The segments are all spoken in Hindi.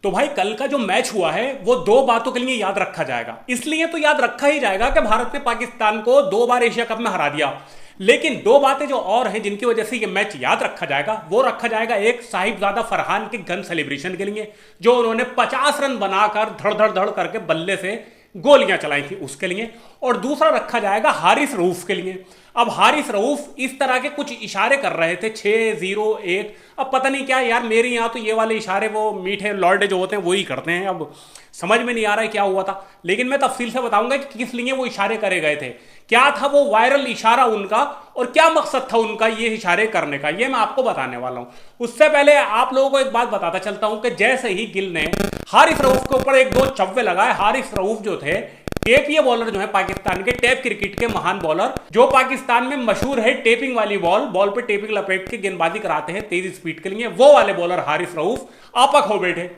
तो भाई कल का जो मैच हुआ है वो दो बातों के लिए याद रखा जाएगा। इसलिए तो याद रखा ही जाएगा कि भारत ने पाकिस्तान को 2 बार एशिया कप में हरा दिया। लेकिन दो बातें जो और हैं जिनकी वजह से ये मैच याद रखा जाएगा, वो रखा जाएगा एक साहिबजादा फरहान के गन सेलिब्रेशन के लिए, जो उन्होंने 50 रन बनाकर धड़ धड़ धड़ करके बल्ले से गोलियां चलाई थी उसके लिए, और दूसरा रखा जाएगा हारिस रऊफ के लिए। अब हारिस रऊफ इस तरह के कुछ इशारे कर रहे थे 6-0-1, अब पता नहीं क्या यार, मेरे यहाँ तो ये वाले इशारे वो मीठे लॉर्डे जो होते हैं वही करते हैं। अब समझ में नहीं आ रहा है क्या हुआ था, लेकिन मैं तफसील से बताऊंगा कि किस लिए वो इशारे करे गए थे, क्या था वो वायरल इशारा उनका, और क्या मकसद था उनका ये इशारे करने का, ये मैं आपको बताने वाला हूं। उससे पहले आप लोगों को एक बात बताता चलता हूं कि जैसे ही गिल ने हारिस रऊफ के ऊपर 1-2 चव्वे लगाए, हारिस रऊफ जो थे टेपीय बॉलर जो है पाकिस्तान के, टेप क्रिकेट के महान बॉलर, जो पाकिस्तान में मशहूर है टेपिंग वाली बॉल पे टेपिंग लपेट के गेंदबाजी कराते हैं तेज स्पीड के लिए, वो वाले बॉलर हारिस रऊफ आपक हो बैठे।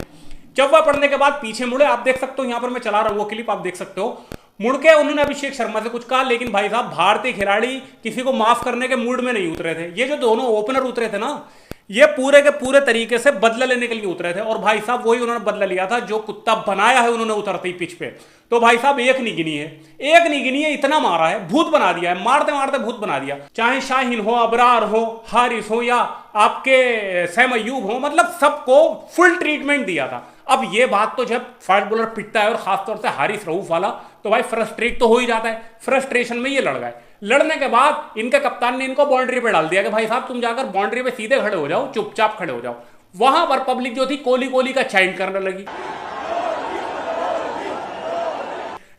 चव्वा पड़ने के बाद पीछे मुड़े, आप देख सकते हो यहां पर मैं चला रहा हूं वो क्लिप, आप देख सकते हो। मुड़ के उन्होंने अभिषेक शर्मा से कुछ कहा, लेकिन भाई साहब भारतीय खिलाड़ी किसी को माफ करने के मूड में नहीं उतरे थे। ये जो दोनों ओपनर उतरे थे ना, ये पूरे के पूरे तरीके से बदला लेने के लिए उतरे थे, और भाई साहब वही उन्होंने बदला लिया था जो कुत्ता बनाया है उन्होंने उतरते ही पिच पे। तो भाई साहब एक नहीं गिनी है, इतना मारा है, भूत बना दिया है, मारते मारते भूत बना दिया। चाहे शाहीन हो, अबरार हो, हारिस हो, या आपके सैम अय्यूब हो, मतलब सबको फुल ट्रीटमेंट दिया था। अब ये बात तो जब फास्ट बॉलर पिटता है, और खासतौर से हारिस रऊफ वाला, तो भाई फ्रस्ट्रेट तो हो ही जाता है। फ्रस्ट्रेशन में ये लड़ गए। लड़ने के बाद इनके कप्तान ने इनको बाउंड्री पे डाल दिया कि भाई साहब तुम जाकर बाउंड्री पे सीधे खड़े हो जाओ, चुपचाप खड़े हो जाओ। वहां पर पब्लिक जो थी कोहली कोहली का चैंट करने लगी,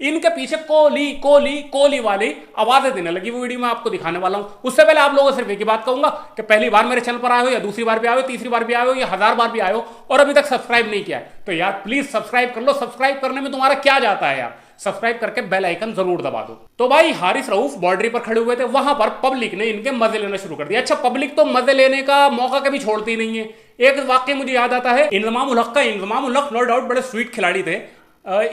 इनके पीछे कोहली कोहली कोहली वाली आवाजें देने लगी। वो वीडियो मैं आपको दिखाने वाला हूं। उससे पहले आप लोगों से सिर्फ एक ही बात कहूंगा कि पहली बार मेरे चैनल पर आए हो, या दूसरी बार भी आए हो, तीसरी बार भी आए हो, या 1000 बार भी आए हो, और अभी तक सब्सक्राइब नहीं किया है, तो यार प्लीज सब्सक्राइब कर लो। सब्सक्राइब करने में तुम्हारा क्या जाता है यार, सब्सक्राइब करके बेल आइकन जरूर दबा दो। तो भाई हारिस रऊफ बाउंड्री पर खड़े हुए थे, वहां पर पब्लिक ने इनके मजे लेना शुरू कर दिया। अच्छा, पब्लिक तो मजे लेने का मौका कभी छोड़ती नहीं है। एक वाक्य मुझे याद आता है इंजमाम उल हक का। इंजमाम उल हक नो डाउट बड़े स्वीट खिलाड़ी थे।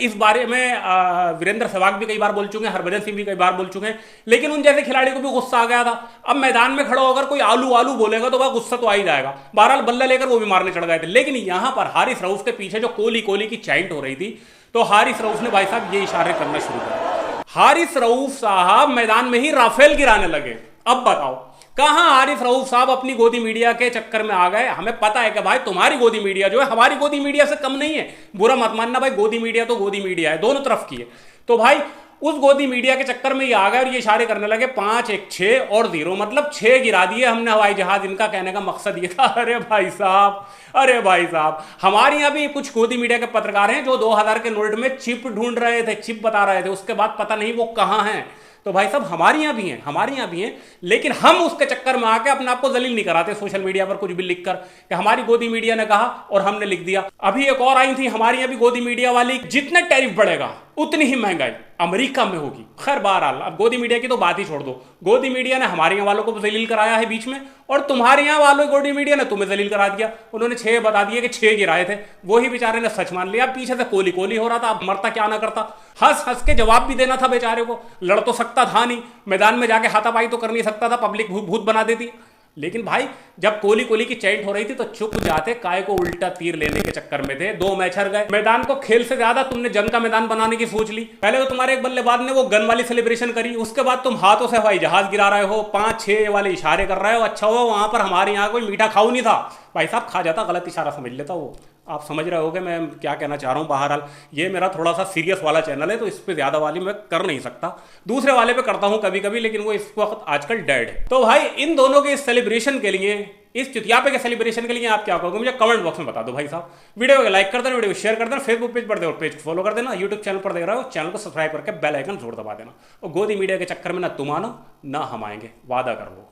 इस बारे में वीरेंद्र सहवाग भी कई बार बोल चुके हैं, हरभजन सिंह भी कई बार बोल चुके हैं, लेकिन उन जैसे खिलाड़ी को भी गुस्सा आ गया था। अब मैदान में खड़ा होकर कोई आलू आलू बोलेगा तो वह गुस्सा तो आ ही जाएगा। बहरहाल बल्ला लेकर वो भी मारने चढ़ गए थे। लेकिन यहां पर हारिस रऊफ के पीछे जो कोहली कोहली की चैंट हो रही थी, तो हारिस रऊफ ने भाई साहब ये इशारे करना शुरू किया। हारिस रऊफ साहब मैदान में ही राफेल गिराने लगे। अब बताओ कहां हारिस रऊफ साहब अपनी गोदी मीडिया के चक्कर में आ गए। हमें पता है कि भाई तुम्हारी गोदी मीडिया जो है हमारी गोदी मीडिया से कम नहीं है, बुरा मत मानना भाई, गोदी मीडिया तो गोदी मीडिया है, दोनों तरफ की है। तो भाई उस गोदी मीडिया के चक्कर में ये आ गए और ये इशारे करने लगे 5-1-6 और 0, मतलब 6 गिरा दिए हमने हवाई जहाज। इनका कहने का मकसद ये था। अरे भाई साहब, हमारे यहाँ भी कुछ गोदी मीडिया के पत्रकार हैं जो 2000 के नोट में चिप ढूंढ रहे थे, चिप बता रहे थे, उसके बाद पता नहीं वो कहाँ हैं। तो भाई साहब हमारे यहाँ भी हैं, लेकिन हम उसके चक्कर में आके अपने आप को जलील नहीं कराते सोशल मीडिया पर कुछ भी लिखकर कि हमारी गोदी मीडिया ने कहा और हमने लिख दिया। अभी एक और आई थी हमारी यहाँ भी गोदी मीडिया वाली, जितने टैरिफ बढ़ेगा उतनी ही महंगाई अमेरिका में होगी। खैर बहरहाल अब गोदी मीडिया की तो बात ही छोड़ दो। गोदी मीडिया ने हमारे यहाँ वालों को जलील कराया है बीच में, और तुम्हारे यहाँ वालों गोदी मीडिया ने तुम्हें जलील करा दिया। उन्होंने 6 बता दिए कि 6 गिराए थे, वही बेचारे ने सच मान लिया। पीछे से कोहली कोहली हो रहा था, अब मरता क्या ना करता, हंस हंस के जवाब भी देना था बेचारे को। लड़ तो सकता था नहीं, मैदान में जाके हाथापाई तो कर नहीं सकता था, पब्लिक भूत बना देती। लेकिन भाई जब कोहली कोहली की चैंट हो रही थी तो चुप जाते, काय को उल्टा तीर लेने के चक्कर में थे। 2 मैच हार गए। मैदान को खेल से ज्यादा तुमने जंग का मैदान बनाने की सोच ली। पहले तो तुम्हारे एक बल्लेबाज ने वो गन वाली सेलिब्रेशन करी, उसके बाद तुम हाथों से हवाई जहाज गिरा रहे हो, 5-6 वाले इशारे कर रहे हो। अच्छा हो वहां पर हमारे यहाँ कोई मीठा खाऊ नहीं था। भाई साहब खा जाता, गलत इशारा समझ लेता वो। आप समझ रहे होगे मैं क्या कहना चाह रहा हूँ। बहरहाल ये मेरा थोड़ा सा सीरियस वाला चैनल है, तो इस पे ज्यादा वाली मैं कर नहीं सकता। दूसरे वाले पे करता हूँ कभी कभी, लेकिन वो इस वक्त आजकल डेड है। तो भाई इन दोनों के इस सेलिब्रेशन के लिए, इस चुतियापे के सेलिब्रेशन के लिए आप क्या कहोगे मुझे कमेंट बॉक्स में बता दो भाई साहब। वीडियो को लाइक कर देना, वीडियो को शेयर कर देना, फेसबुक पेज पर देखो पेज को फॉलो कर देना, यूट्यूब चैनल पर देख रहे हो चैनल को सब्सक्राइब करके बेल आइकन जरूर दबा देना। और गोदी मीडिया के चक्कर में ना तुम आना ना हम आएंगे, वादा कर लो।